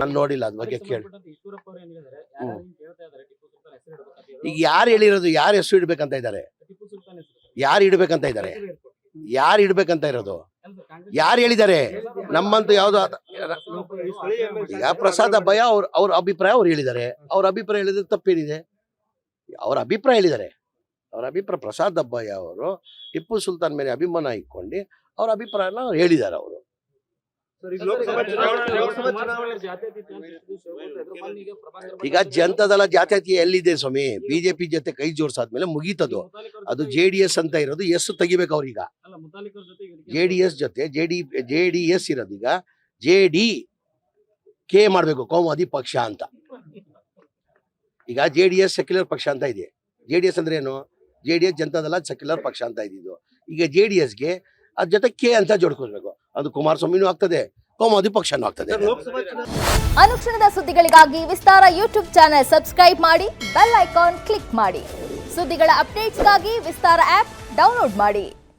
ನಾನು ನೋಡಿಲ್ಲ ಅದ್ರ ಬಗ್ಗೆ ಕೇಳಿ. ಈಗ ಯಾರು ಹೇಳಿರೋದು? ಯಾರು ಹೆಸರು ಇಡ್ಬೇಕಂತ ಇದ್ದಾರೆ? ಯಾರು ಇಡ್ಬೇಕಂತ ಇದ್ದಾರೆ? ಯಾರು ಇಡ್ಬೇಕಂತ ಇರೋದು? ಯಾರು ಹೇಳಿದ್ದಾರೆ? ನಮ್ಮಂತೂ ಯಾವ್ದು ಈಗ ಪ್ರಸಾದ್ ಅಬ್ಬಯ್ಯ ಅವ್ರ ಅಭಿಪ್ರಾಯ ಅವ್ರು ಹೇಳಿದ್ದಾರೆ. ಅವ್ರ ಅಭಿಪ್ರಾಯ ಹೇಳಿದ್ರೆ ತಪ್ಪೇನಿದೆ? ಅವ್ರ ಅಭಿಪ್ರಾಯ ಹೇಳಿದ್ದಾರೆ. ಅವ್ರ ಅಭಿಪ್ರಾಯ ಪ್ರಸಾದ್ ಅಬ್ಬಯ್ಯ ಅವರು ಟಿಪ್ಪು ಸುಲ್ತಾನ್ ಮೇಲೆ ಅಭಿಮಾನ ಇಟ್ಕೊಂಡು ಅವ್ರ ಅಭಿಪ್ರಾಯನ ಅವ್ರು ಹೇಳಿದ್ದಾರೆ. ಅವರು ಈಗ ಜನತಾದಳ ಜಾತ್ಯತೀಯ ಎಲ್ಲಿದೆ ಸ್ವಾಮಿ? ಬಿಜೆಪಿ ಜೊತೆ ಕೈ ಜೋಡಿಸಾದ್ಮೇಲೆ ಮುಗೀತದು. ಅದು JDS ಅಂತ ಇರೋದು. ಎಸ್ ತೆಗಿಬೇಕು ಅವ್ರೀಗ. JDS ಜೊತೆ JDS ಇರೋದು ಈಗ JDK ಮಾಡ್ಬೇಕು, ಕೋಮುವಾದಿ ಪಕ್ಷ ಅಂತ. ಈಗ JDS ಸೆಕ್ಯುಲರ್ ಪಕ್ಷ ಅಂತ ಇದೆ. JDS ಅಂದ್ರೆ ಏನು? JDS ಜನತಾದಳ ಸೆಕ್ಯುಲರ್ ಪಕ್ಷ ಅಂತ ಇದ್ದಿದ್ದು. ಈಗ JDSಗೆ ಅದ್ರ ಜೊತೆ K ಅಂತ ಜೋಡ್ಕೊಳ್ಬೇಕು. ಅದು ಕುಮಾರಸ್ವಾಮಿನೂ ಆಗ್ತದೆ, ಕೋಮುವಾದಿ ಪಕ್ಷನೂ ಆಗ್ತದೆ. ಅನುಕ್ಷಣದ ಸುದ್ದಿಗಳಿಗಾಗಿ ವಿಸ್ತಾರ ಯೂಟ್ಯೂಬ್ ಚಾನೆಲ್ ಸಬ್ಸ್ಕ್ರೈಬ್ ಮಾಡಿ, ಬೆಲ್ ಐಕಾನ್ ಕ್ಲಿಕ್ ಮಾಡಿ. ಸುದ್ದಿಗಳ ಅಪ್ಡೇಟ್ಸ್ಗಾಗಿ ವಿಸ್ತಾರ ಆಪ್ ಡೌನ್ಲೋಡ್ ಮಾಡಿ.